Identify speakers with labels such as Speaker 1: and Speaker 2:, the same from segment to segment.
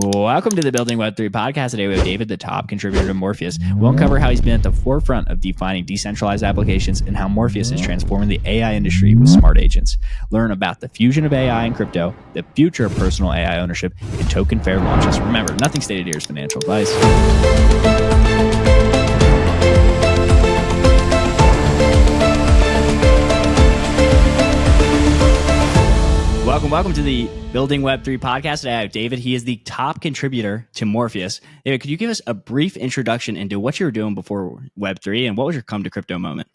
Speaker 1: Welcome to the Building Web3 podcast. Today we have David, the top contributor to Morpheus. We'll uncover how he's been at the forefront of defining decentralized applications and how Morpheus is transforming the AI industry with smart agents. Learn about the fusion of AI and crypto, the future of personal AI ownership, and token fair launches. Remember, nothing stated here is financial advice. Welcome to the Building Web3 podcast. Today I have David. He is the top contributor to Morpheus. David, could you give us a brief introduction into what you were doing before Web3 and what was your come to crypto moment?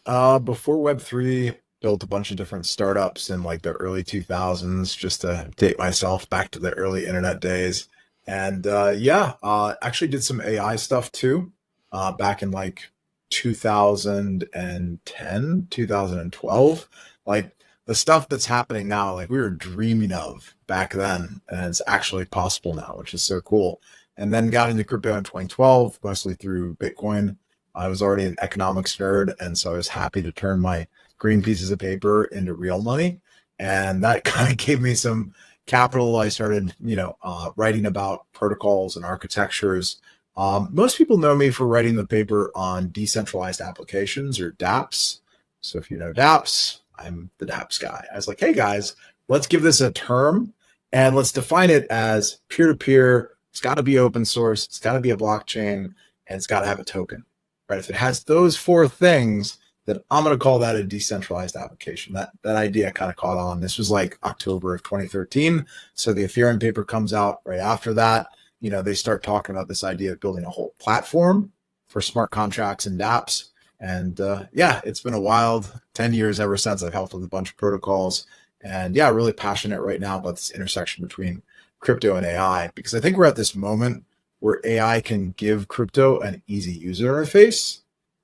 Speaker 2: Before Web3, built a bunch of different startups in like the early 2000s, just to date myself back to the early internet days. And actually did some AI stuff too, back in like 2010, 2012. Like, the stuff that's happening now, like we were dreaming of back then, and it's actually possible now, which is so cool. And then got into crypto in 2012, mostly through Bitcoin. I was already an economics nerd, and so I was happy to turn my green pieces of paper into real money. And that kind of gave me some capital. I started, writing about protocols and architectures. Most people know me for writing the paper on decentralized applications, or DApps. So if you know DApps, I'm the DApps guy. I was like, hey guys, let's give this a term and let's define it as peer-to-peer. It's got to be open source. It's got to be a blockchain, and it's got to have a token, right? If it has those four things, then I'm going to call that a decentralized application. That idea kind of caught on. This was like October of 2013. So the Ethereum paper comes out right after that. They start talking about this idea of building a whole platform for smart contracts and DApps. And it's been a wild 10 years ever since. I've helped with a bunch of protocols, and really passionate right now about this intersection between crypto and AI, because I think we're at this moment where AI can give crypto an easy user interface.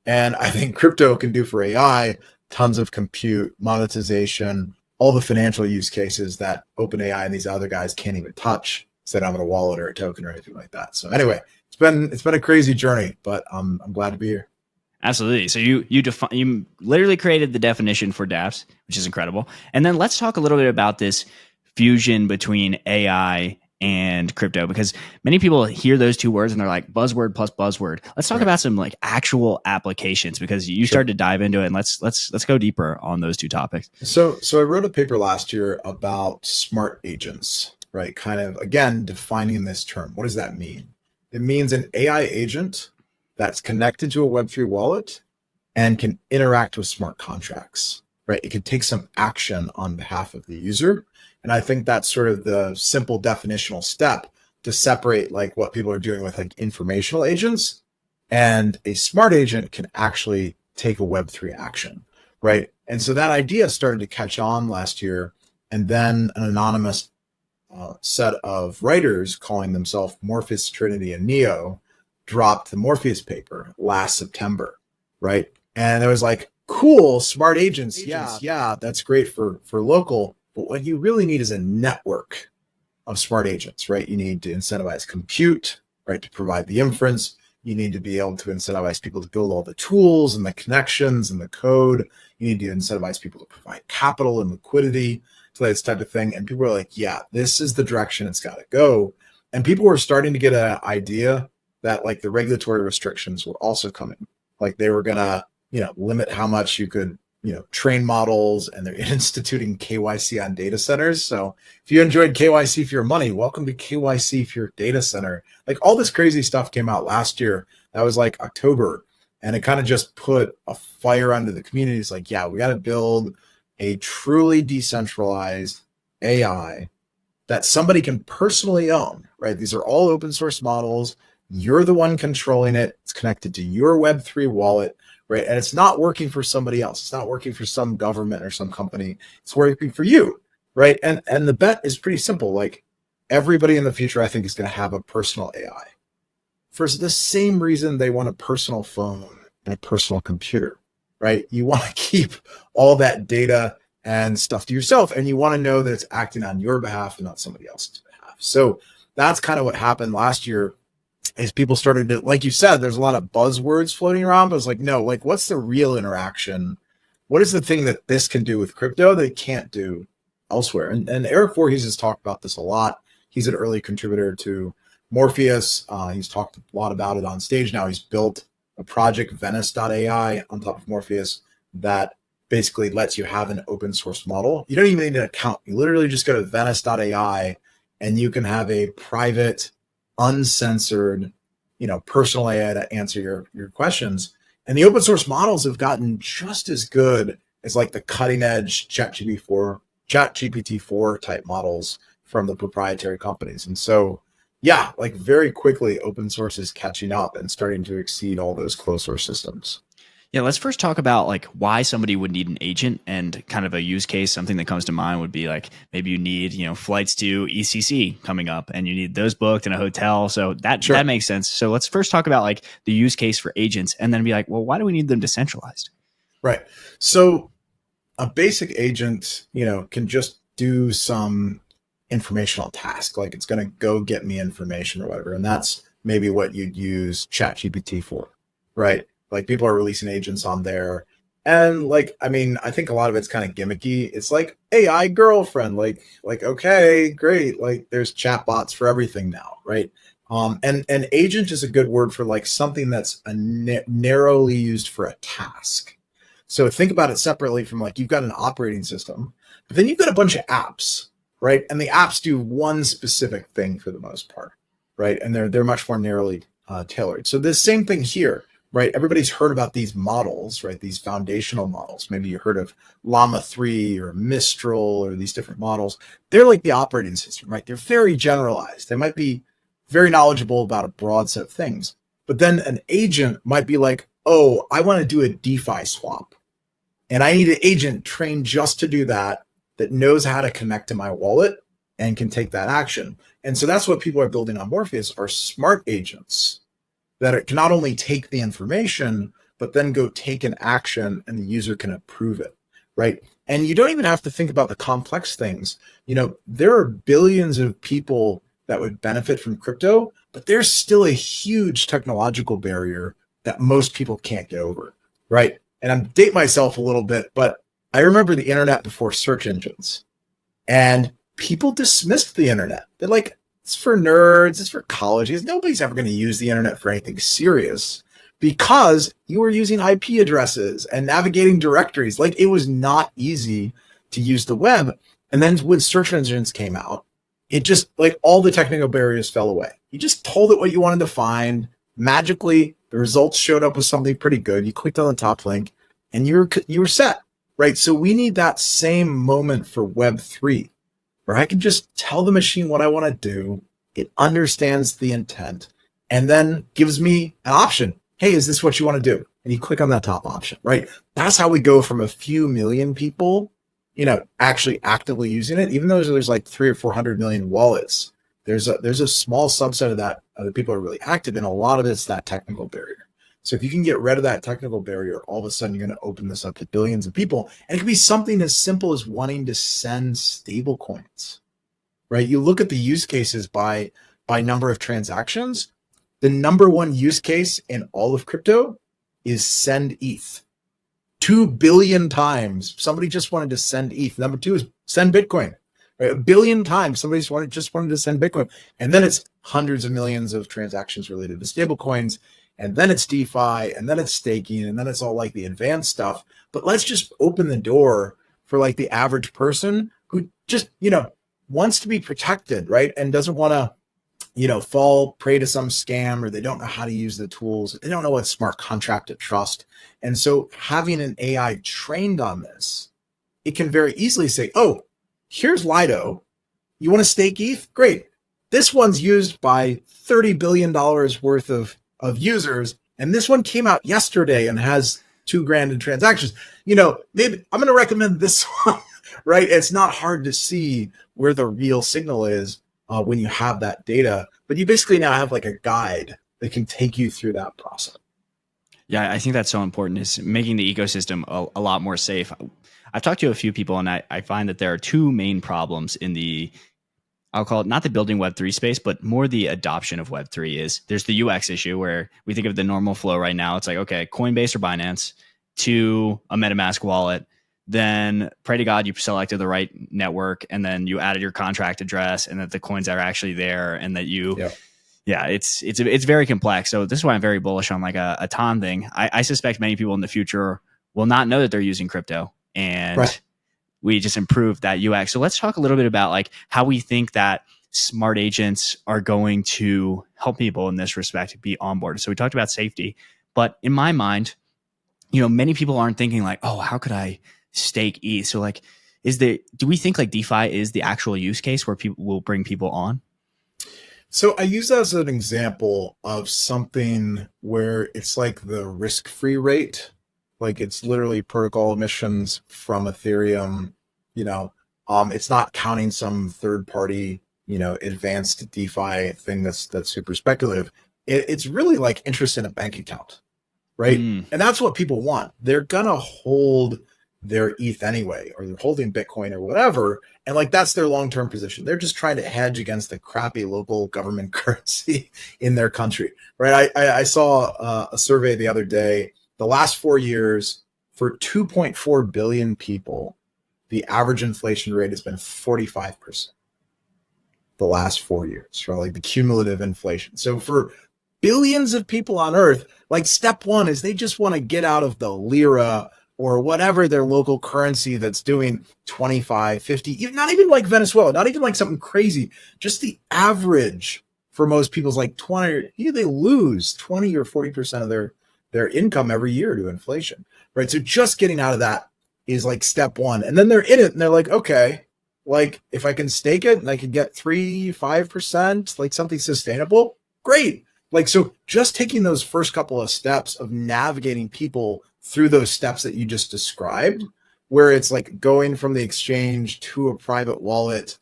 Speaker 2: And I think crypto can do for AI tons of compute, monetization, all the financial use cases that OpenAI and these other guys can't even touch, instead of having a wallet or a token or anything like that. So anyway, it's been a crazy journey, but I'm glad to be here.
Speaker 1: Absolutely. So you literally created the definition for DApps, which is incredible. And then let's talk a little bit about this fusion between AI and crypto, because many people hear those two words and they're like buzzword plus buzzword. Let's talk about some like actual applications, because you started to dive into it, and let's go deeper on those two topics.
Speaker 2: So I wrote a paper last year about smart agents, right? Kind of, again, defining this term. What does that mean? It means an AI agent that's connected to a Web3 wallet and can interact with smart contracts, right? It can take some action on behalf of the user. And I think that's sort of the simple definitional step to separate like what people are doing with like informational agents, and a smart agent can actually take a Web3 action, right? And so that idea started to catch on last year. And then an anonymous set of writers calling themselves Morpheus, Trinity, and Neo dropped the Morpheus paper last September, right? And it was like, cool, smart agents. Yeah, that's great for local. But what you really need is a network of smart agents, right? You need to incentivize compute, right? To provide the inference. You need to be able to incentivize people to build all the tools and the connections and the code. You need to incentivize people to provide capital and liquidity to this type of thing. And people are like, yeah, this is the direction it's got to go. And people were starting to get an idea that like the regulatory restrictions were also coming. Like they were going to, limit how much you could, train models, and they're instituting KYC on data centers. So if you enjoyed KYC for your money, welcome to KYC for your data center. Like all this crazy stuff came out last year. That was like October. And it kind of just put a fire under the community. It's like, yeah, we got to build a truly decentralized AI that somebody can personally own, right? These are all open source models. You're the one controlling it. It's connected to your Web3 wallet, right? And it's not working for somebody else. It's not working for some government or some company. It's working for you, right? And the bet is pretty simple. Like everybody in the future, I think, is going to have a personal AI for the same reason they want a personal phone and a personal computer, right? You want to keep all that data and stuff to yourself, and you want to know that it's acting on your behalf and not somebody else's behalf. So that's kind of what happened last year. Is people started to, like you said, there's a lot of buzzwords floating around, but it's like, no, like what's the real interaction? What is the thing that this can do with crypto that it can't do elsewhere? And Eric Voorhees has talked about this a lot. He's an early contributor to Morpheus. He's talked a lot about it on stage now. He's built a project, Venice.ai, on top of Morpheus that basically lets you have an open source model. You don't even need an account. You literally just go to Venice.ai and you can have a private, uncensored, personal AI to answer your questions. And the open source models have gotten just as good as like the cutting edge ChatGPT-4 type models from the proprietary companies. And so, yeah, like very quickly, open source is catching up and starting to exceed all those closed source systems.
Speaker 1: Yeah, let's first talk about like why somebody would need an agent, and kind of a use case. Something that comes to mind would be like maybe you need, flights to ECC coming up and you need those booked in a hotel. So that makes sense. So let's first talk about like the use case for agents and then be like, well, why do we need them decentralized?
Speaker 2: Right. So a basic agent, can just do some informational task, like it's going to go get me information or whatever. And that's maybe what you'd use ChatGPT for, right? Like people are releasing agents on there. And I think a lot of it's kind of gimmicky. It's like AI girlfriend, like, okay, great. Like there's chatbots for everything now, right? And an agent is a good word for like something that's narrowly used for a task. So think about it separately from like, you've got an operating system, but then you've got a bunch of apps, right? And the apps do one specific thing for the most part, right? And they're much more narrowly tailored. So the same thing here, right? Everybody's heard about these models, right? These foundational models. Maybe you heard of Llama 3 or Mistral or these different models. They're like the operating system, right? They're very generalized. They might be very knowledgeable about a broad set of things. But then an agent might be like, oh, I want to do a DeFi swap. And I need an agent trained just to do that knows how to connect to my wallet and can take that action. And so that's what people are building on Morpheus are smart agents that can not only take the information, but then go take an action and the user can approve it, right? And you don't even have to think about the complex things. There are billions of people that would benefit from crypto, but there's still a huge technological barrier that most people can't get over, right? And I'm dating myself a little bit, but I remember the internet before search engines, and people dismissed the internet. They're like, it's for nerds, it's for colleges. Nobody's ever going to use the internet for anything serious because you were using IP addresses and navigating directories. Like it was not easy to use the web. And then when search engines came out, it just like all the technical barriers fell away. You just told it what you wanted to find. Magically, the results showed up with something pretty good. You clicked on the top link and you were set. Right. So we need that same moment for Web3, where I can just tell the machine what I want to do. It understands the intent and then gives me an option. Hey, is this what you want to do? And you click on that top option, right? That's how we go from a few million people, actually actively using it. Even though there's like 300 or 400 million wallets, there's a small subset of that the people are really active, and a lot of it's that technical barrier. So if you can get rid of that technical barrier, all of a sudden you're going to open this up to billions of people. And it can be something as simple as wanting to send stable coins, right? You look at the use cases by number of transactions. The number one use case in all of crypto is send ETH. 2 billion times somebody just wanted to send ETH. Number two is send Bitcoin. Right? 1 billion times somebody just wanted to send Bitcoin. And then it's hundreds of millions of transactions related to stable coins. And then it's DeFi, and then it's staking, and then it's all like the advanced stuff. But let's just open the door for like the average person who just, wants to be protected, right? And doesn't want to, fall prey to some scam, or they don't know how to use the tools. They don't know what smart contract to trust. And so having an AI trained on this, it can very easily say, oh, here's Lido. You want to stake ETH? Great. This one's used by $30 billion worth of users, and this one came out yesterday and has $2,000 in transactions. Maybe I'm going to recommend this one, right? It's not hard to see where the real signal is when you have that data, but you basically now have like a guide that can take you through that process.
Speaker 1: Yeah, I think that's so important, is making the ecosystem a lot more safe. I've talked to a few people, and I find that there are two main problems in the, I'll call it not the building Web3 space, but more the adoption of Web3 there's the UX issue where we think of the normal flow right now. It's like, okay, Coinbase or Binance to a MetaMask wallet then pray to God you selected the right network, and then you added your contract address, and that the coins are actually there, and that you,
Speaker 2: Yeah.
Speaker 1: yeah, it's very complex. So this is why I'm very bullish on like a Ton thing. I suspect many people in the future will not know that they're using crypto,
Speaker 2: Right.
Speaker 1: and we just improved that UX. So let's talk a little bit about like how we think that smart agents are going to help people in this respect be onboarded. So we talked about safety, but in my mind, many people aren't thinking like, oh, how could I stake ETH? So like, do we think like DeFi is the actual use case where people will bring people on?
Speaker 2: So I use that as an example of something where it's like the risk-free rate. Like it's literally protocol emissions from Ethereum. It's not counting some third party, advanced DeFi thing that's super speculative. It's really like interest in a bank account, right? And that's what people want. They're gonna hold their ETH anyway, or they're holding Bitcoin or whatever. And like, that's their long-term position. They're just trying to hedge against the crappy local government currency in their country, right? I saw a survey the other day. The last 4 years, for 2.4 billion people, the average inflation rate has been 45%. The last 4 years, right? Like the cumulative inflation. So for billions of people on Earth, like step one is they just want to get out of the lira or whatever their local currency that's doing 25, 50, not even like Venezuela, not even like something crazy. Just the average for most people is like 20, they lose 20 or 40% of their income every year to inflation, right? So just getting out of that is like step one. And then they're in it and they're like, okay, like if I can stake it and I can get 3-5%, like something sustainable, great. Like, so just taking those first couple of steps of navigating people through those steps that you just described, where it's like going from the exchange to a private wallet,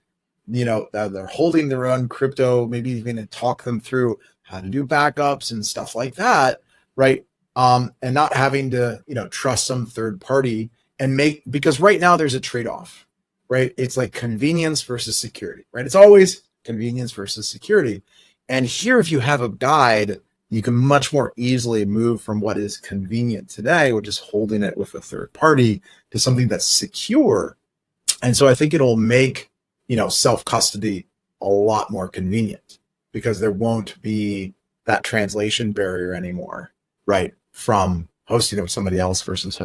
Speaker 2: they're holding their own crypto, maybe even talk them through how to do backups and stuff like that, right? And not having to, trust some third party because right now there's a trade-off, right? It's like convenience versus security, right? It's always convenience versus security. And here, if you have a guide, you can much more easily move from what is convenient today, which is holding it with a third party, to something that's secure. And so I think it'll make, self-custody a lot more convenient because there won't be that translation barrier anymore, right? From hosting it with somebody else versus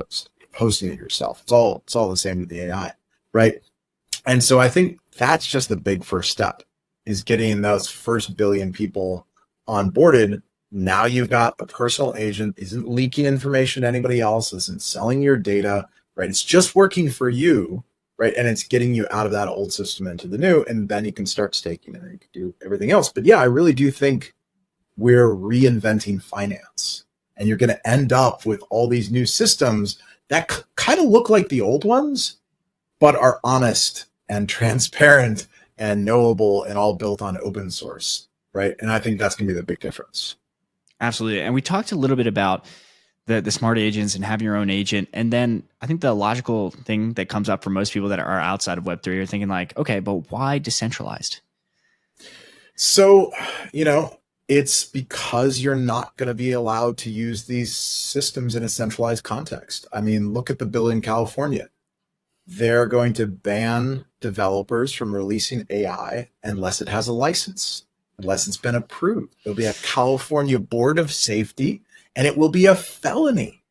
Speaker 2: hosting it yourself. It's all the same with the AI, right? And so I think that's just the big first step, is getting those first billion people onboarded. Now you've got a personal agent, isn't leaking information to anybody else, isn't selling your data, right? It's just working for you, right? And it's getting you out of that old system into the new, and then you can start staking and you can do everything else. But yeah, I really do think we're reinventing finance, and you're going to end up with all these new systems that kind of look like the old ones, but are honest and transparent and knowable and all built on open source, right? And I think that's going to be the big difference.
Speaker 1: Absolutely. And we talked a little bit about the smart agents and having your own agent. And then I think the logical thing that comes up for most people that are outside of Web3 are thinking like, okay, but why decentralized?
Speaker 2: So, it's because you're not going to be allowed to use these systems in a centralized context. I mean, look at the bill in California. They're going to ban developers from releasing AI unless it has a license, unless it's been approved. There'll be a California Board of Safety, and it will be a felony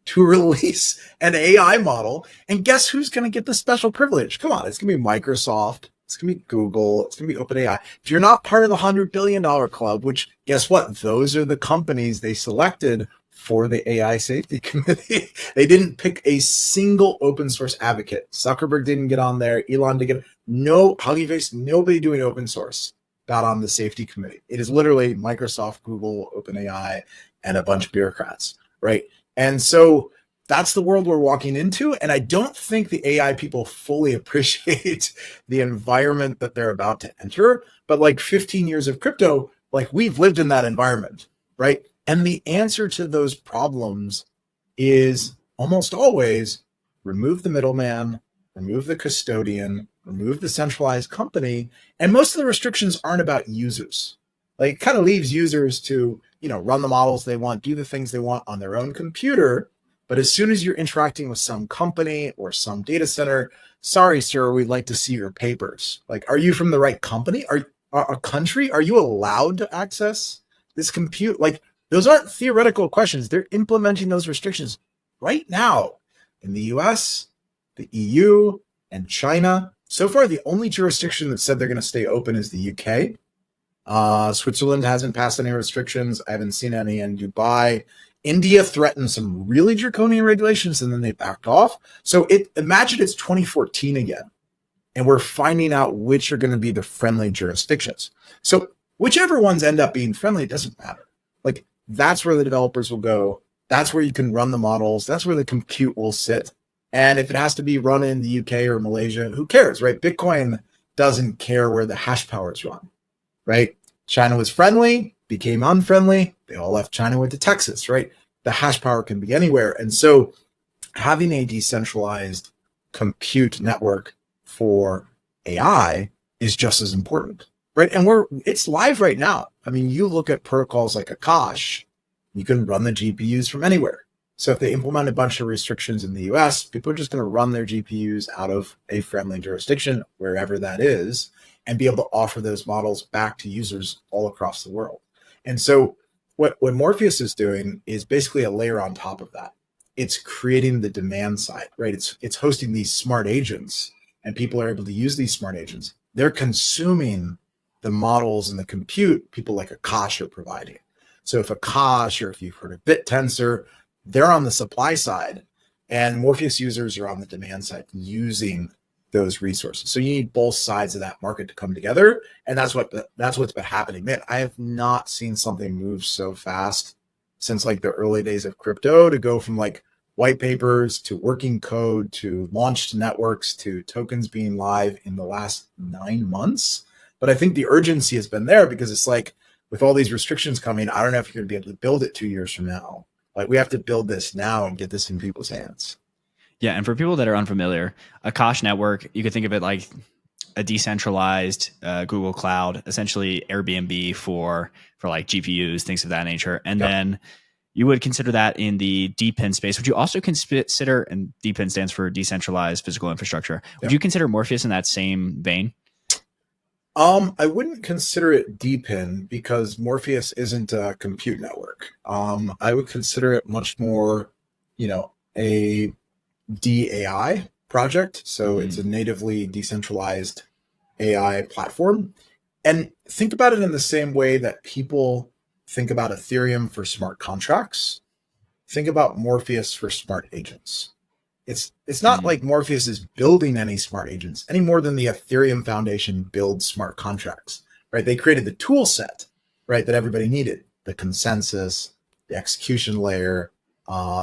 Speaker 2: to release an AI model. And guess who's going to get the special privilege? Come on, it's going to be Microsoft. It's going to be Google. It's going to be OpenAI. If you're not part of the $100 billion club, which guess what? Those are the companies they selected for the AI safety committee. They didn't pick a single open source advocate. Zuckerberg didn't get on there. Elon didn't get no Hugging Face, nobody doing open source got on the safety committee. It is literally Microsoft, Google, OpenAI, and a bunch of bureaucrats, right? And so that's the world we're walking into. And I don't think the AI people fully appreciate the environment that they're about to enter. But like 15 years of crypto, like we've lived in that environment, right? And the answer to those problems is almost always remove the middleman, remove the custodian, remove the centralized company. And most of the restrictions aren't about users. Like it kind of leaves users to, run the models they want, do the things they want on their own computer. But as soon as you're interacting with some company or some data center, sorry, sir, we'd like to see your papers. Like, are you from the right company? Are a country? Are you allowed to access this compute? Like, those aren't theoretical questions. They're implementing those restrictions right now in the US, the EU, and China. So far, the only jurisdiction that said they're going to stay open is the UK. Switzerland hasn't passed any restrictions. I haven't seen any in Dubai. India threatened some really draconian regulations and then they backed off. So imagine it's 2014 again, and we're finding out which are going to be the friendly jurisdictions. So whichever ones end up being friendly, it doesn't matter. Like, that's where the developers will go. That's where you can run the models. That's where the compute will sit. And if it has to be run in the UK or Malaysia, who cares, right? Bitcoin doesn't care where the hash power is run, right? China was friendly, became unfriendly. They all left China, went to Texas, right? The hash power can be anywhere. And so having a decentralized compute network for AI is just as important, right? And it's live right now. I mean, you look at protocols like Akash, you can run the GPUs from anywhere. So if they implement a bunch of restrictions in the US, people are just going to run their GPUs out of a friendly jurisdiction, wherever that is, and be able to offer those models back to users all across the world. And so what Morpheus is doing is basically a layer on top of that. It's creating the demand side, right? It's hosting these smart agents, and people are able to use these smart agents. They're consuming the models and the compute people like Akash are providing. So if Akash, or if you've heard of BitTensor, they're on the supply side, and Morpheus users are on the demand side using those resources. So you need both sides of that market to come together, and that's what's been happening. Man, I have not seen something move so fast since like the early days of crypto, to go from like white papers to working code to launched networks to tokens being live in the last 9 months. But I think the urgency has been there because it's like, with all these restrictions coming, I don't know if you're going to be able to build it 2 years from now. Like, we have to build this now and get this in people's hands.
Speaker 1: Yeah, and for people that are unfamiliar, Akash network, you could think of it like a decentralized Google Cloud, essentially Airbnb for like GPUs, things of that nature. And then you would consider that in the DPIN space. Would you also consider, and DPIN stands for decentralized physical infrastructure, would you consider Morpheus in that same vein?
Speaker 2: I wouldn't consider it DPIN because Morpheus isn't a compute network. I would consider it much more, a DAI project. So it's a natively decentralized AI platform. And think about it in the same way that people think about Ethereum for smart contracts. Think about Morpheus for smart agents. It's not like Morpheus is building any smart agents any more than the Ethereum Foundation builds smart contracts, right? They created the tool set, right, that everybody needed: the consensus, the execution layer,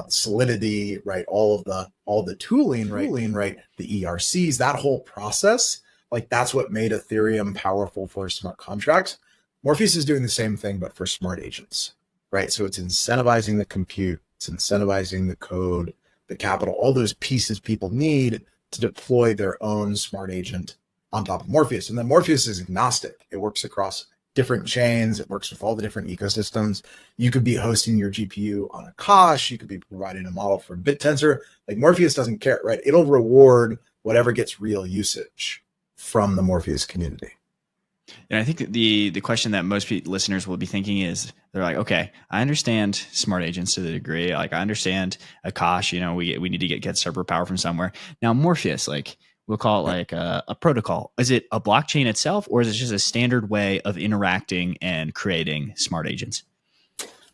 Speaker 2: Solidity, right? All the tooling, right? The ERCs, that whole process, like, that's what made Ethereum powerful for smart contracts. Morpheus is doing the same thing, but for smart agents, right? So it's incentivizing the compute, it's incentivizing the code, the capital, all those pieces people need to deploy their own smart agent on top of Morpheus. And then Morpheus is agnostic. It works across different chains. It works with all the different ecosystems. You could be hosting your GPU on Akash. You could be providing a model for BitTensor. Like, Morpheus doesn't care, right? It'll reward whatever gets real usage from the Morpheus community.
Speaker 1: And I think the question that most listeners will be thinking is, they're like, okay, I understand smart agents to the degree. Like, I understand Akash, we need to get server power from somewhere. Now, Morpheus, like, we'll call it like a protocol. Is it a blockchain itself, or is it just a standard way of interacting and creating smart agents?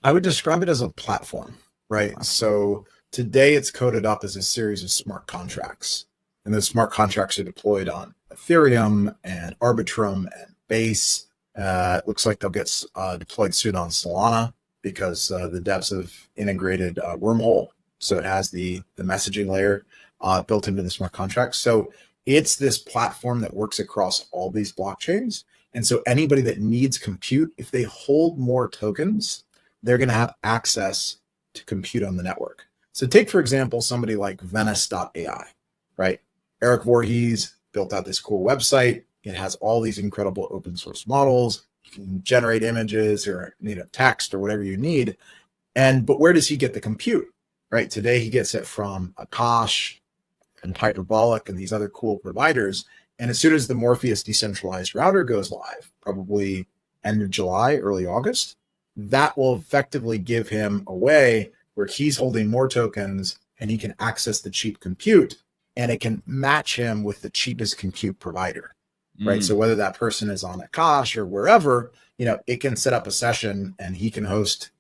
Speaker 2: I would describe it as a platform, right? So today it's coded up as a series of smart contracts. And those smart contracts are deployed on Ethereum and Arbitrum and Base. It looks like they'll get deployed soon on Solana because the devs have integrated Wormhole. So it has the messaging layer built into the smart contracts. So it's this platform that works across all these blockchains. And so anybody that needs compute, if they hold more tokens, they're going to have access to compute on the network. So take, for example, somebody like Venice.ai, right? Eric Voorhees built out this cool website. It has all these incredible open source models. You can generate images or text or whatever you need. But where does he get the compute? right? Today he gets it from Akash and Hyperbolic and these other cool providers. And as soon as the Morpheus decentralized router goes live, probably end of July, early August, that will effectively give him a way where he's holding more tokens and he can access the cheap compute, and it can match him with the cheapest compute provider, right? So whether that person is on Akash or wherever, it can set up a session and he can host,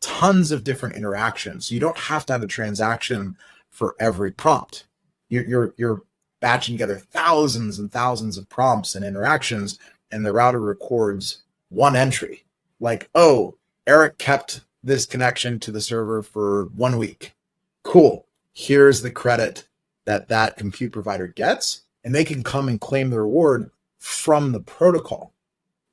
Speaker 2: tons of different interactions. So you don't have to have a transaction for every prompt. You're batching together thousands and thousands of prompts and interactions, and the router records one entry. Like, oh, Eric kept this connection to the server for 1 week. Cool. Here's the credit that compute provider gets, and they can come and claim the reward from the protocol,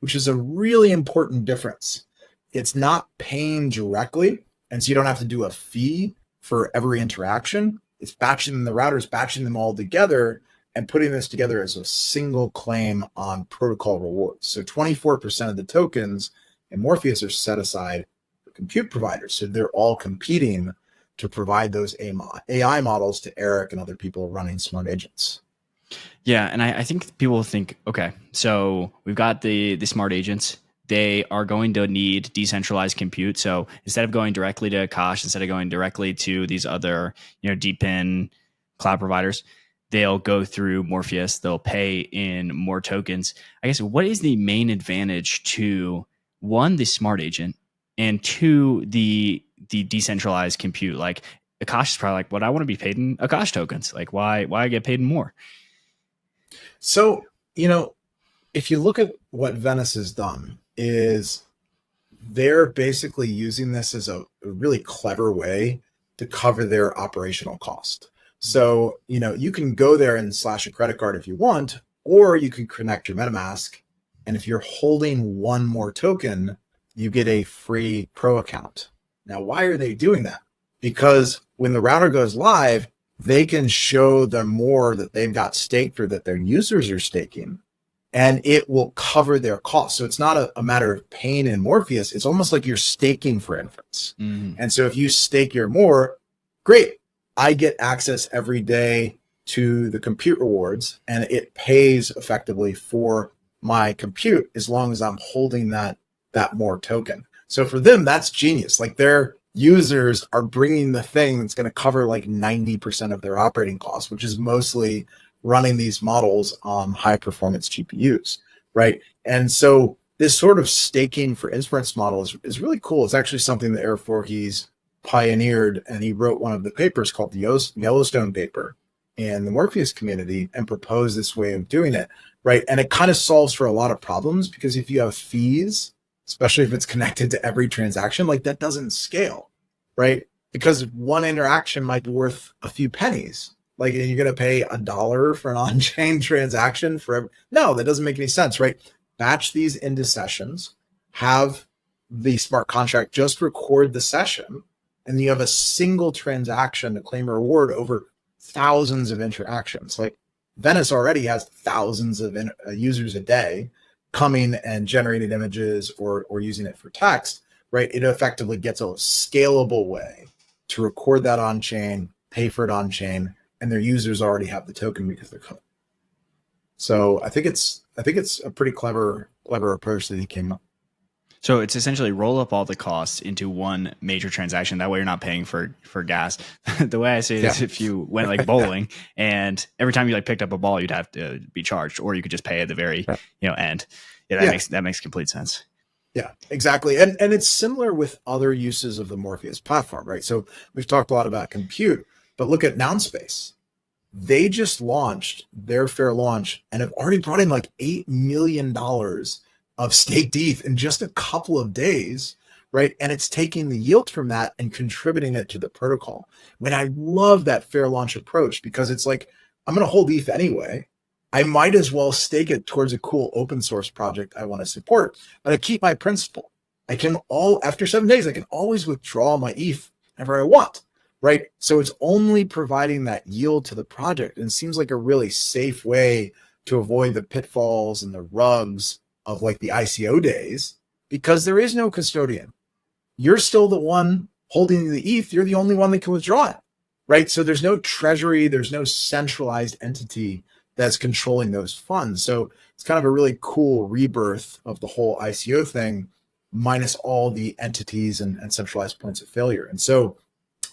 Speaker 2: which is a really important difference. It's not paying directly, and so you don't have to do a fee for every interaction. It's batching, the router's batching them all together and putting this together as a single claim on protocol rewards. So 24% of the tokens in Morpheus are set aside for compute providers. So they're all competing to provide those AI models to Eric and other people running smart agents.
Speaker 1: Yeah, and I think people think, okay, so we've got the smart agents. They are going to need decentralized compute. So instead of going directly to Akash, instead of going directly to these other, DeepIn cloud providers, they'll go through Morpheus. They'll pay in more tokens. I guess, what is the main advantage to, one, the smart agent, and two, the decentralized compute? Like, Akash is probably like, "What, I want to be paid in Akash tokens. Like, why I get paid in more?"
Speaker 2: So, if you look at what Venice has done, is they're basically using this as a really clever way to cover their operational cost. So, you can go there and slash a credit card if you want, or you can connect your MetaMask. And if you're holding one more token, you get a free pro account. Now, why are they doing that? Because when the router goes live, they can show the more that they've got staked or that their users are staking, and it will cover their costs. So it's not a matter of paying in Morpheus. It's almost like you're staking for inference. And so if you stake your more, great. I get access every day to the compute rewards, and it pays effectively for my compute as long as I'm holding that more token. So for them, that's genius. Like, their users are bringing the thing that's going to cover like 90% of their operating costs, which is mostly running these models on high performance GPUs, right? And so this sort of staking for inference model is really cool. It's actually something that Eric Voorhees pioneered, and he wrote one of the papers called the Yellowstone paper in the Morpheus community and proposed this way of doing it, right? And it kind of solves for a lot of problems, because if you have fees, especially if it's connected to every transaction, like, that doesn't scale, right? Because one interaction might be worth a few pennies. Like, you're going to pay $1 for an on-chain transaction no, that doesn't make any sense, right? Batch these into sessions, have the smart contract just record the session, and you have a single transaction to claim a reward over thousands of interactions. Like, Venice already has thousands of users a day coming and generating images or using it for text, right? It effectively gets a scalable way to record that on chain, pay for it on chain, and their users already have the token because they're coming. So I think it's a pretty clever approach that he came up.
Speaker 1: So it's essentially roll up all the costs into one major transaction. That way you're not paying for gas. The way I say it is, if you went like bowling and every time you like picked up a ball, you'd have to be charged, or you could just pay at the very end. Yeah, that makes complete sense.
Speaker 2: Yeah, exactly. And it's similar with other uses of the Morpheus platform, right? So we've talked a lot about compute, but look at Nounspace. They just launched their fair launch and have already brought in like $8 million of staked ETH in just a couple of days, right? And it's taking the yield from that and contributing it to the protocol. When I love that fair launch approach, because it's like, I'm going to hold ETH anyway. I might as well stake it towards a cool open source project I want to support, but I keep my principal. After 7 days, I can always withdraw my ETH whenever I want, right? So it's only providing that yield to the project, and seems like a really safe way to avoid the pitfalls and the rugs of like the ICO days, because there is no custodian. You're still the one holding the ETH, you're the only one that can withdraw it, right? So there's no treasury, there's no centralized entity that's controlling those funds. So it's kind of a really cool rebirth of the whole ICO thing, minus all the entities and centralized points of failure. And so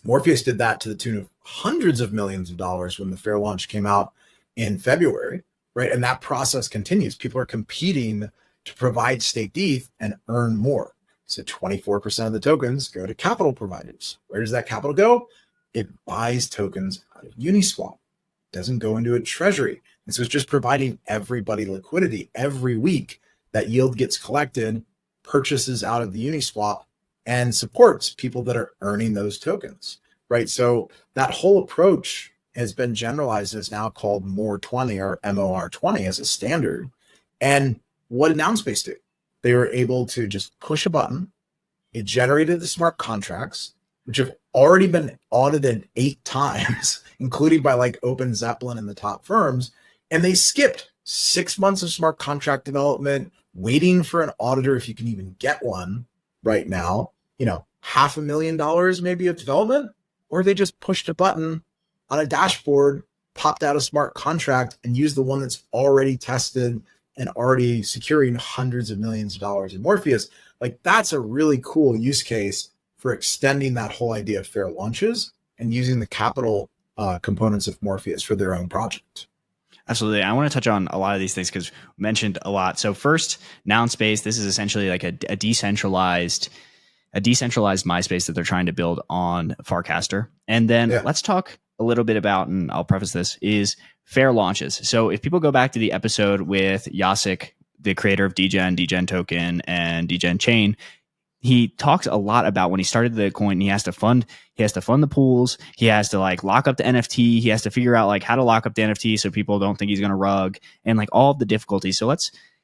Speaker 2: Morpheus did that to the tune of hundreds of millions of dollars when the fair launch came out in February, right? And that process continues. People are competing to provide staked ETH and earn more. So 24% of the tokens go to capital providers. Where does that capital go? It buys tokens out of Uniswap. It doesn't go into a treasury. And so it's just providing everybody liquidity every week. That yield gets collected, purchases out of the Uniswap, and supports people that are earning those tokens, right? So that whole approach has been generalized as now called MOR20 or MOR20 as a standard. And what did Nounspace do? They were able to just push a button. It generated the smart contracts, which have already been audited 8 times, including by like Open Zeppelin and the top firms. And they skipped 6 months of smart contract development, waiting for an auditor, if you can even get one right now, $500,000 maybe of development, or they just pushed a button on a dashboard, popped out a smart contract, and used the one that's already tested and already securing hundreds of millions of dollars in Morpheus. Like, that's a really cool use case for extending that whole idea of fair launches and using the capital components of Morpheus for their own project.
Speaker 1: Absolutely. I want to touch on a lot of these things because we mentioned a lot. So first, Nounspace, this is essentially like a decentralized MySpace that they're trying to build on Farcaster. And then let's talk a little bit about, and I'll preface this, is fair launches. So if people go back to the episode with Jacek, the creator of Degen Token, and Degen Chain, he talks a lot about when he started the coin, he has to fund the pools. He has to like lock up the NFT. He has to figure out like how to lock up the NFT so people don't think he's going to rug, and like all of the difficulties. So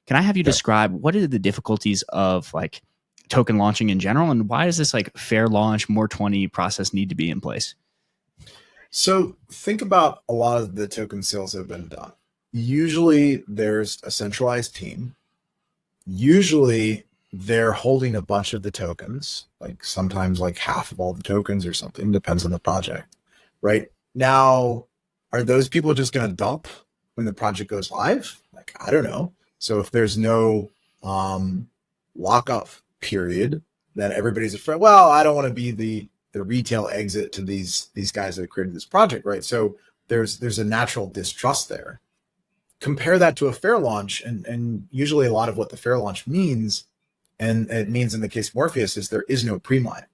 Speaker 1: can I have you describe what are the difficulties of like token launching in general, and why does this like fair launch MOR20 process need to be in place?
Speaker 2: So think about a lot of the token sales that have been done. Usually there's a centralized team. Usually they're holding a bunch of the tokens, like sometimes like half of all the tokens or something, depends on the project, right? Now, are those people just going to dump when the project goes live? Like, I don't know. So if there's no lockup period, then everybody's afraid, well, I don't want to be the retail exit to these guys that created this project, right? So there's a natural distrust there. Compare that to a fair launch, and usually a lot of what the fair launch means, and it means in the case of Morpheus, is there is no pre-mine.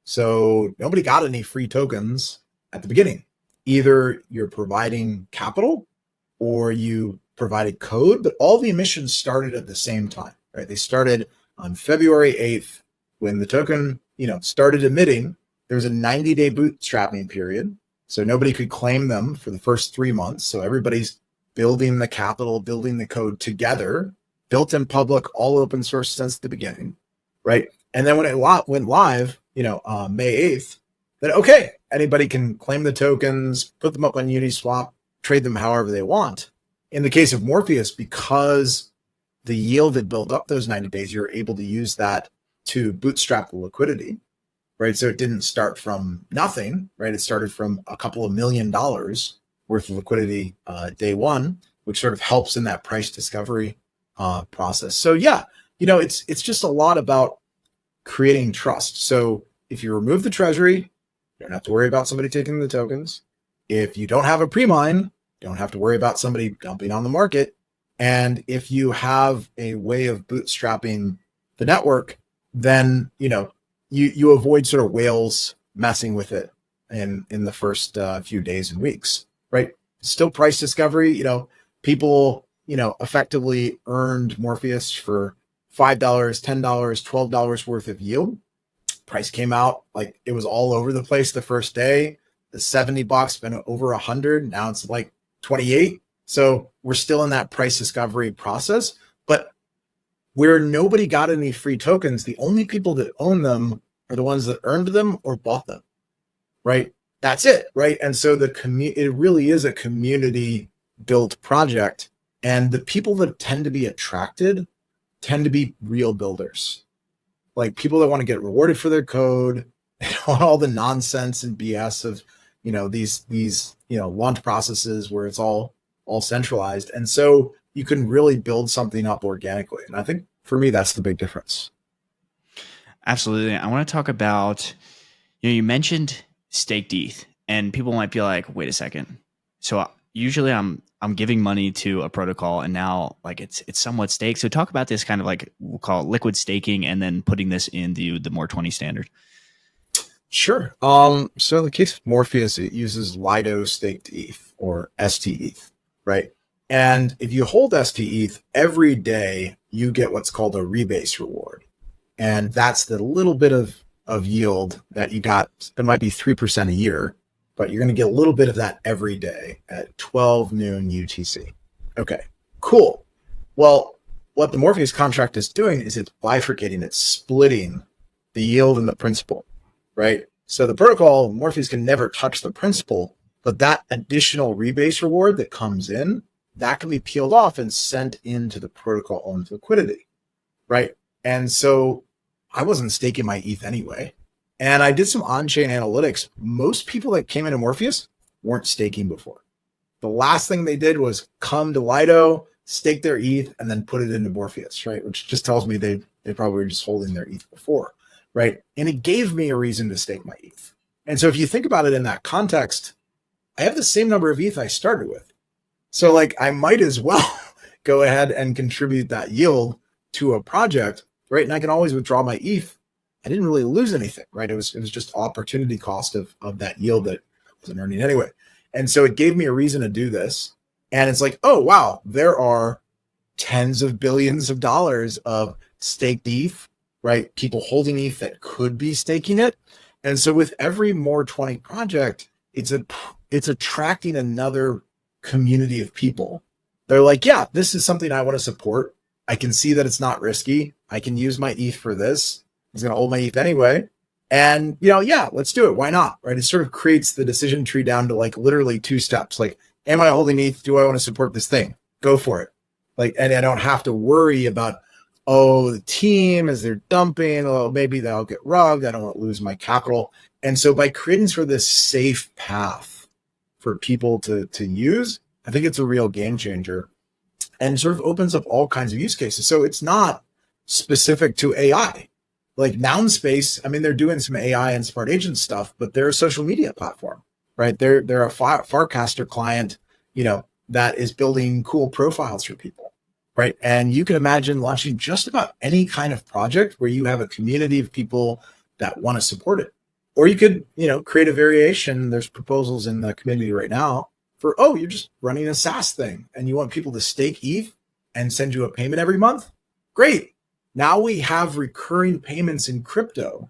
Speaker 2: So nobody got any free tokens at the beginning. Either you're providing capital or you provided code, but all the emissions started at the same time, right? They started on February 8th when the token, started emitting. There was a 90-day bootstrapping period. So nobody could claim them for the first 3 months. So everybody's building the capital, building the code together, built in public, all open source since the beginning, right? And then when it went live, May 8th, then okay, anybody can claim the tokens, put them up on Uniswap, trade them however they want. In the case of Morpheus, because the yield had built up those 90 days, you're able to use that to bootstrap the liquidity, right? So it didn't start from nothing, right? It started from a couple of $1 million worth of liquidity day one, which sort of helps in that price discovery process. So yeah, it's just a lot about creating trust. So if you remove the treasury, you don't have to worry about somebody taking the tokens. If you don't have a pre-mine, you don't have to worry about somebody dumping on the market. And if you have a way of bootstrapping the network, then you avoid sort of whales messing with it in the first few days and weeks, right? Still price discovery. People effectively earned Morpheus for $5, $10, $12 worth of yield. Price came out like it was all over the place the first day. The $70 been over 100. Now it's like 28. So we're still in that price discovery process, but where nobody got any free tokens, the only people that own them are the ones that earned them or bought them, right? That's it, right? And so it really is a community built project, and the people that tend to be attracted tend to be real builders, like people that want to get rewarded for their code They don't want all the nonsense and BS of, these launch processes where it's all centralized. And so you can really build something up organically. And I think for me, that's the big difference.
Speaker 1: Absolutely. I want to talk about, you mentioned staked ETH, and people might be like, wait a second. So usually I'm giving money to a protocol, and now like it's somewhat staked. So talk about this kind of like, we'll call it liquid staking, and then putting this in the more 20 standard.
Speaker 2: Sure. So in the case of Morpheus, it uses Lido staked ETH or STETH, right? And if you hold STETH every day, you get what's called a rebase reward. And that's the little bit of yield that you got. It might be 3% a year, but you're going to get a little bit of that every day at 12 noon UTC. Okay, cool. Well, what the Morpheus contract is doing is it's bifurcating, it's splitting the yield and the principal, right? So the protocol, Morpheus can never touch the principal, but that additional rebase reward that comes in, that can be peeled off and sent into the protocol owned liquidity, right? And so I wasn't staking my ETH anyway. And I did some on-chain analytics. Most people that came into Morpheus weren't staking before. The last thing they did was come to Lido, stake their ETH, and then put it into Morpheus, right? Which just tells me they probably were just holding their ETH before, right? And it gave me a reason to stake my ETH. And so if you think about it in that context, I have the same number of ETH I started with. So like I might as well go ahead and contribute that yield to a project, right? And I can always withdraw my ETH. I didn't really lose anything, right? It was just opportunity cost of that yield that I wasn't earning anyway. And so it gave me a reason to do this. And it's like, oh, wow, there are tens of billions of dollars of staked ETH, right? People holding ETH that could be staking it. And so with every more 20 project, it's attracting another community of people. They're like, yeah, this is something I want to support. I can see that it's not risky. I can use my ETH for this. I was going to hold my ETH anyway. And, yeah, let's do it. Why not? Right. It sort of creates the decision tree down to like literally 2 steps. Like, am I holding ETH? Do I want to support this thing? Go for it. Like, and I don't have to worry about, oh, the team, as they're dumping, oh, maybe they'll get rugged. I don't want to lose my capital. And so by creating sort of this safe path for people to use, I think it's a real game changer and sort of opens up all kinds of use cases. So it's not specific to AI. Like Nounspace, I mean, they're doing some AI and smart agent stuff, but they're a social media platform, right? They're a Farcaster client, that is building cool profiles for people, right? And you can imagine launching just about any kind of project where you have a community of people that want to support it. Or you could, create a variation. There's proposals in the community right now for, oh, you're just running a SaaS thing and you want people to stake ETH and send you a payment every month. Great. Now we have recurring payments in crypto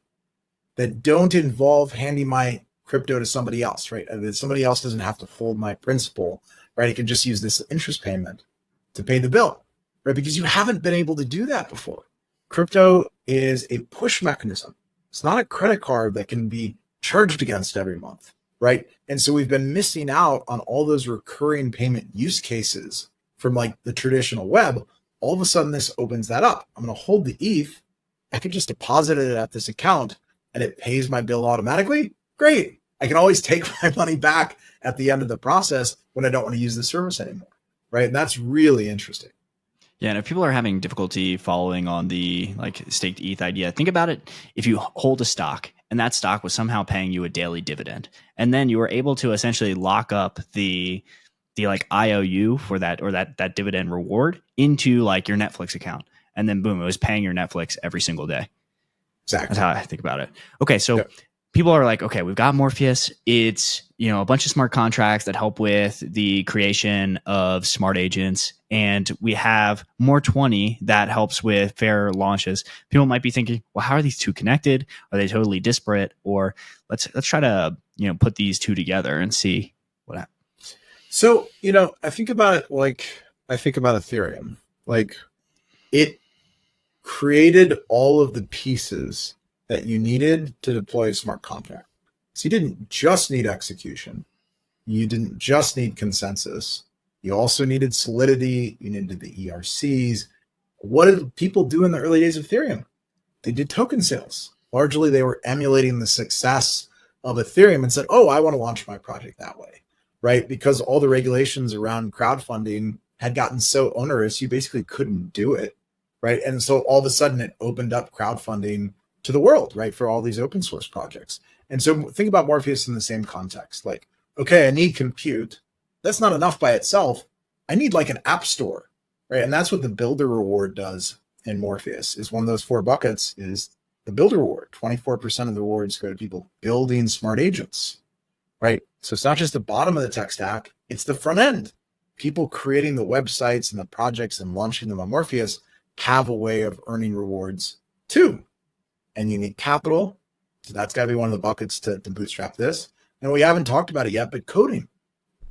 Speaker 2: that don't involve handing my crypto to somebody else, right? And somebody else doesn't have to hold my principal, right? I can just use this interest payment to pay the bill, right? Because you haven't been able to do that before. Crypto is a push mechanism. It's not a credit card that can be charged against every month, right? And so we've been missing out on all those recurring payment use cases from like the traditional web. All of a sudden, this opens that up. I'm going to hold the ETH. I can just deposit it at this account and it pays my bill automatically. Great. I can always take my money back at the end of the process when I don't want to use the service anymore, right? And that's really interesting.
Speaker 1: Yeah, and if people are having difficulty following on the like staked ETH idea, think about it. If you hold a stock and that stock was somehow paying you a daily dividend, and then you were able to essentially lock up the like IOU for that, or that dividend reward into like your Netflix account. And then boom, it was paying your Netflix every single day.
Speaker 2: Exactly.
Speaker 1: That's how I think about it. Okay. So
Speaker 2: yeah.
Speaker 1: People are like, okay, we've got Morpheus. It's, a bunch of smart contracts that help with the creation of smart agents. And we have more 20 that helps with fair launches. People might be thinking, well, how are these two connected? Are they totally disparate? Or let's try to, put these two together and see what happens.
Speaker 2: So, I think about Ethereum. Like it created all of the pieces that you needed to deploy a smart contract. So you didn't just need execution. You didn't just need consensus. You also needed solidity. You needed the ERCs. What did people do in the early days of Ethereum? They did token sales. Largely, they were emulating the success of Ethereum and said, oh, I want to launch my project that way, right? Because all the regulations around crowdfunding had gotten so onerous, you basically couldn't do it, right? And so all of a sudden it opened up crowdfunding to the world, right? For all these open source projects. And so think about Morpheus in the same context. Like, okay, I need compute. That's not enough by itself. I need like an app store, right? And that's what the builder reward does in Morpheus. Is one of those 4 buckets is the builder reward. 24% of the rewards go to people building smart agents, right? So it's not just the bottom of the tech stack, it's the front end. People creating the websites and the projects and launching them on Morpheus have a way of earning rewards too. And you need capital. So that's got to be one of the buckets to bootstrap this. And we haven't talked about it yet, but coding,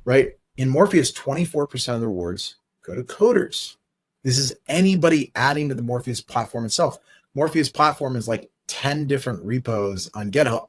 Speaker 2: right? In Morpheus, 24% of the rewards go to coders. This is anybody adding to the Morpheus platform itself. Morpheus platform is like 10 different repos on GitHub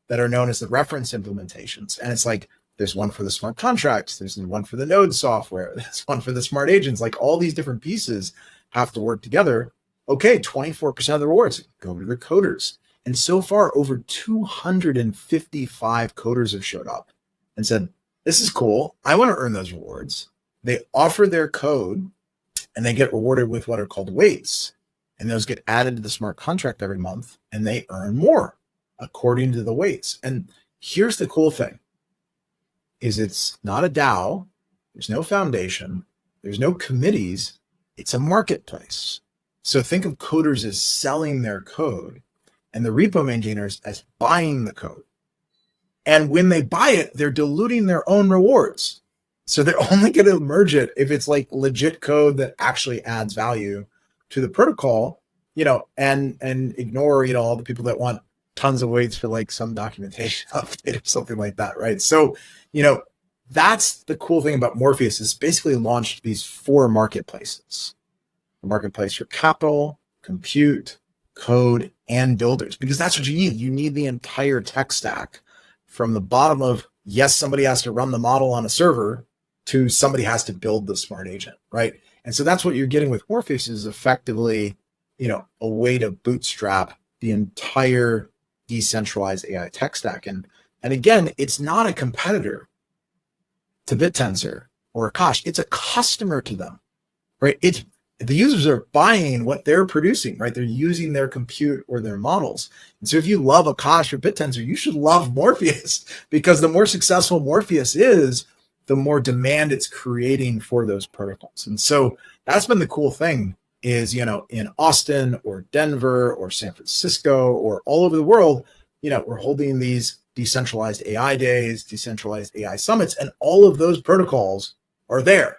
Speaker 2: that are known as the reference implementations. And it's like, there's one for the smart contracts. There's one for the node software. There's one for the smart agents. Like all these different pieces have to work together. Okay, 24% of the rewards go to the coders. And so far, over 255 coders have showed up and said, this is cool. I want to earn those rewards. They offer their code and they get rewarded with what are called weights. And those get added to the smart contract every month and they earn more according to the weights. And here's the cool thing is it's not a DAO. There's no foundation. There's no committees. It's a marketplace. So think of coders as selling their code and the repo maintainers as buying the code. And when they buy it, they're diluting their own rewards. So they're only going to merge it if it's like legit code that actually adds value to the protocol, and ignore, all the people that want tons of weights for like some documentation update or something like that, right? So, that's the cool thing about Morpheus is basically launched these 4 marketplaces. A marketplace for capital, compute, code, and builders, because that's what you need. You need the entire tech stack from the bottom of, yes, somebody has to run the model on a server to somebody has to build the smart agent, right? And so that's what you're getting with Morpheus is effectively, a way to bootstrap the entire decentralized AI tech stack. And again, it's not a competitor to BitTensor or Akash. It's a customer to them, right? The users are buying what they're producing, right? They're using their compute or their models. And so if you love Akash or BitTensor, you should love Morpheus because the more successful Morpheus is, the more demand it's creating for those protocols. And so that's been the cool thing is, in Austin or Denver or San Francisco or all over the world, we're holding these decentralized AI days, decentralized AI summits, and all of those protocols are there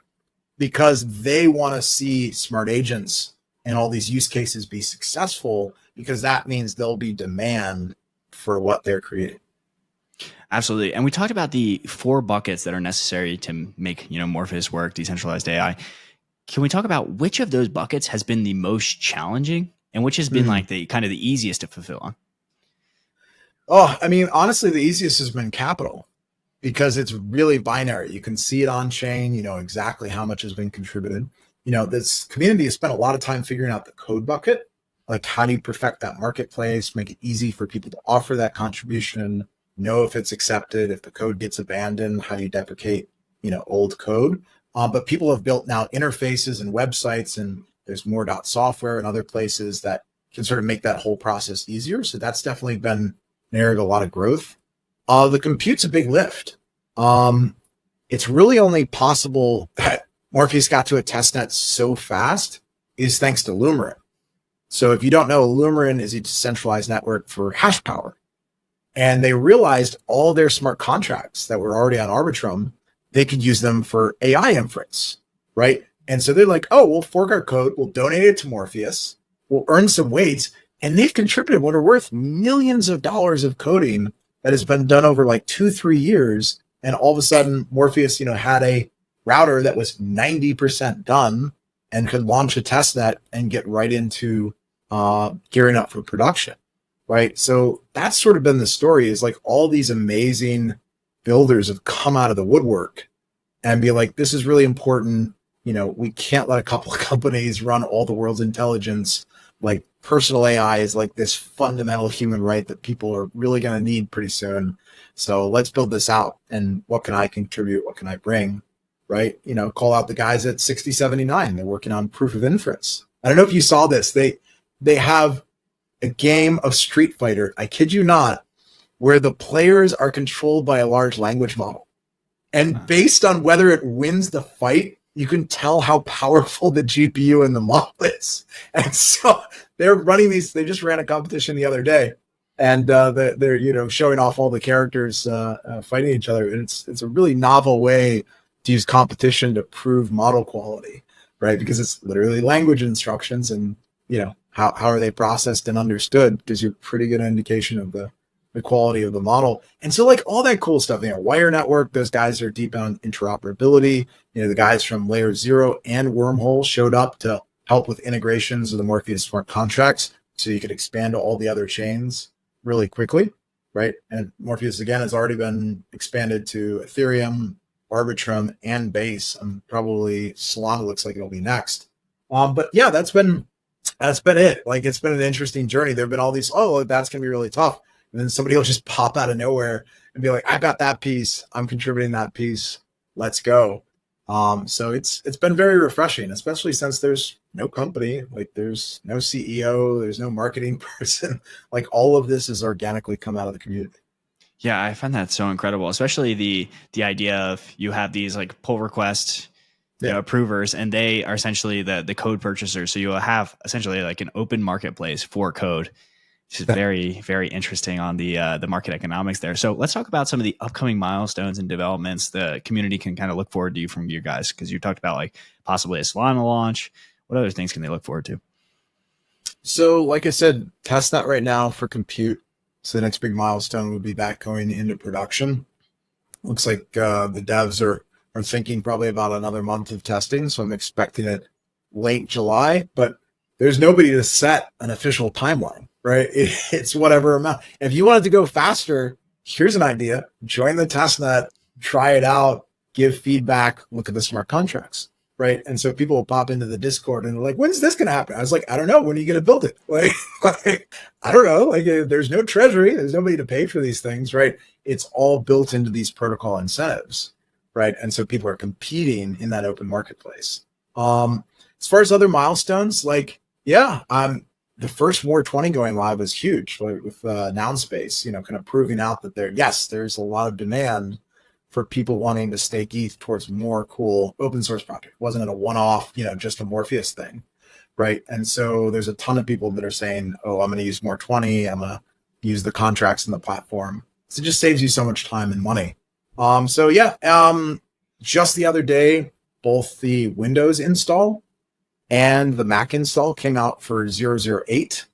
Speaker 2: because they want to see smart agents and all these use cases be successful because that means there'll be demand for what they're creating.
Speaker 1: Absolutely. And we talked about the 4 buckets that are necessary to make, Morpheus work, decentralized AI. Can we talk about which of those buckets has been the most challenging and which has been like the kind of the easiest to fulfill on?
Speaker 2: Oh, I mean, honestly, the easiest has been capital because it's really binary. You can see it on chain, exactly how much has been contributed. This community has spent a lot of time figuring out the code bucket. Like, how do you perfect that marketplace, make it easy for people to offer that contribution, know if it's accepted, if the code gets abandoned, how do you deprecate, old code? But people have built now interfaces and websites, and there's more .software and other places that can sort of make that whole process easier. So that's definitely been an area of a lot of growth. The compute's a big lift. It's really only possible that Morpheus got to a testnet so fast is thanks to Lumerin. So if you don't know, Lumerin is a decentralized network for hash power. And they realized all their smart contracts that were already on Arbitrum, they could use them for AI inference, right? And so they're like, oh, we'll fork our code, we'll donate it to Morpheus, we'll earn some weights, and they've contributed what are worth millions of dollars of coding that has been done over like 2-3 years. And all of a sudden, Morpheus, had a router that was 90% done and could launch a testnet and get right into gearing up for production, right? So that's sort of been the story is like all these amazing builders have come out of the woodwork and be like, this is really important. We can't let a couple of companies run all the world's intelligence. Like, personal AI is like this fundamental human right that people are really going to need pretty soon. So let's build this out. And what can I contribute? What can I bring? Right? Call out the guys at 6079. They're working on proof of inference. I don't know if you saw this. They have a game of Street Fighter, I kid you not, where the players are controlled by a large language model. And based on whether it wins the fight, you can tell how powerful the GPU and the model is. And so they're running these. They just ran a competition the other day, and they're showing off all the characters fighting each other. And it's a really novel way to use competition to prove model quality, right? Because it's literally language instructions, and how are they processed and understood gives you a pretty good indication of the quality of the model. And so like all that cool stuff, wire network, those guys are deep on interoperability. The guys from Layer 0 and Wormhole showed up to help with integrations of the Morpheus smart contracts so you could expand to all the other chains really quickly, right? And Morpheus, again, has already been expanded to Ethereum, Arbitrum, and Base, and probably Solana looks like it'll be next. But yeah, that's been it. Like, it's been an interesting journey. There've been all these, that's going to be really tough. And then somebody will just pop out of nowhere and be like, I got that piece. I'm contributing that piece. Let's go. So it's been very refreshing, especially since there's no company, like there's no CEO, there's no marketing person. Like all of this is organically come out of the community.
Speaker 1: Yeah, I find that so incredible, especially the idea of you have these like pull request approvers, and they are essentially the code purchasers. So you will have essentially like an open marketplace for code. Which is very, very interesting on the market economics there. So let's talk about some of the upcoming milestones and developments the community can kind of look forward to from you guys, because you talked about like possibly a Solana launch. What other things can they look forward to?
Speaker 2: So like I said, Testnet right now for compute. So the next big milestone would be that going into production. Looks like the devs are thinking probably about another month of testing. So I'm expecting it late July, but there's nobody to set an official timeline. Right? It's whatever amount. If you wanted to go faster, here's an idea. Join the testnet, try it out, give feedback, look at the smart contracts. Right? And so people will pop into the Discord and they're like, when's this going to happen? I was like, I don't know. When are you going to build it? Like, I don't know. Like, there's no treasury. There's nobody to pay for these things. Right? It's all built into these protocol incentives. Right? And so people are competing in that open marketplace. As far as other milestones, like, the first War 20 going live was huge, like with Noun Space, kind of proving out that there's a lot of demand for people wanting to stake ETH towards more cool open source project. Wasn't it a one-off, just a Morpheus thing, right? And so there's a ton of people that are saying, I'm going to use More 20, I'm going to use the contracts in the platform. So it just saves you so much time and money. Just the other day, both the Windows install and the Mac install came out for 008,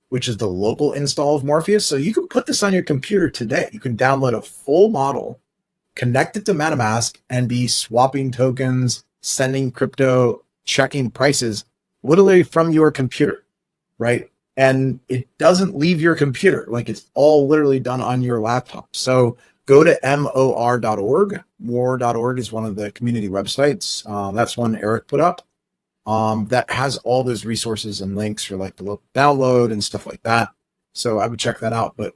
Speaker 2: which is the local install of Morpheus. So you can put this on your computer today. You can download a full model, connect it to MetaMask, and be swapping tokens, sending crypto, checking prices, literally from your computer, right? And it doesn't leave your computer. Like, it's all literally done on your laptop. So go to mor.org. More.org is one of the community websites. That's one Eric put up. That has all those resources and links for like the local download and stuff like that. So I would check that out. But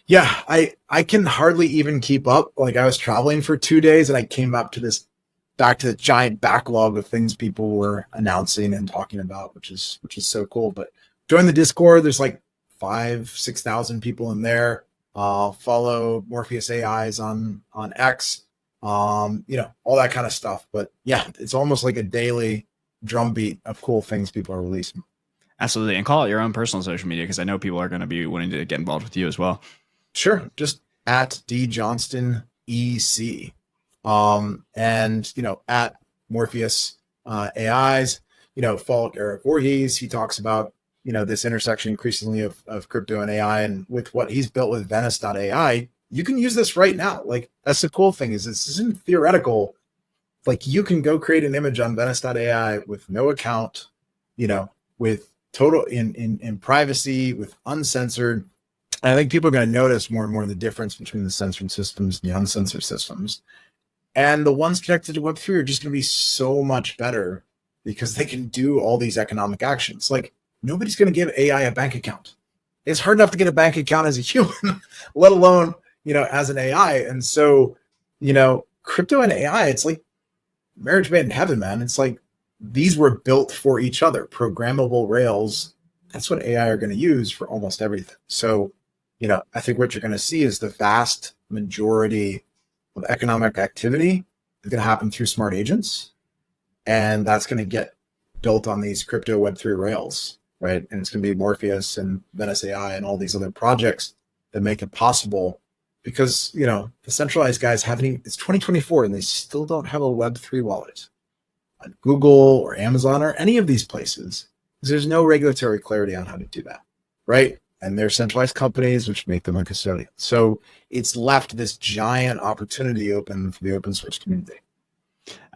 Speaker 2: yeah, I can hardly even keep up. Like, I was traveling for 2 days and I came back to the giant backlog of things people were announcing and talking about, which is so cool. But join the Discord. There's like 5,000-6,000 people in there. Follow Morpheus AIs on X, all that kind of stuff. But yeah, it's almost like a daily drumbeat of cool things people are releasing.
Speaker 1: Absolutely. And call it your own personal social media, because I know people are going to be wanting to get involved with you as well.
Speaker 2: Sure. Just at D Johnston EC. And, at Morpheus AIs, follow Eric Voorhees. He talks about, this intersection increasingly of crypto and AI, and with what he's built with Venice.ai, you can use this right now. Like, that's the cool thing, is this isn't theoretical. Like, you can go create an image on Venice.ai with no account, with total in privacy, with uncensored. And I think people are going to notice more and more the difference between the censored systems and the uncensored systems. And the ones connected to Web3 are just going to be so much better because they can do all these economic actions. Like, nobody's going to give AI a bank account. It's hard enough to get a bank account as a human, let alone, as an AI. And so, crypto and AI, it's like marriage made in heaven, man. It's like these were built for each other, programmable rails. That's what AI are going to use for almost everything. So, I think what you're going to see is the vast majority of economic activity is going to happen through smart agents. And that's going to get built on these crypto Web3 rails, right? And it's going to be Morpheus and Venice AI and all these other projects that make it possible because, the centralized guys it's 2024 and they still don't have a Web3 wallet on Google or Amazon or any of these places because there's no regulatory clarity on how to do that, right? And they're centralized companies, which make them a custodian. So it's left this giant opportunity open for the open source community.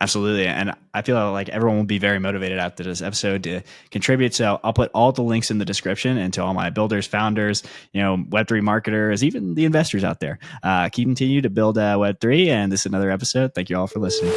Speaker 1: Absolutely. And I feel like everyone will be very motivated after this episode to contribute. So I'll put all the links in the description and to all my builders, founders, Web3 marketers, even the investors out there. Continue to build Web3. And this is another episode. Thank you all for listening.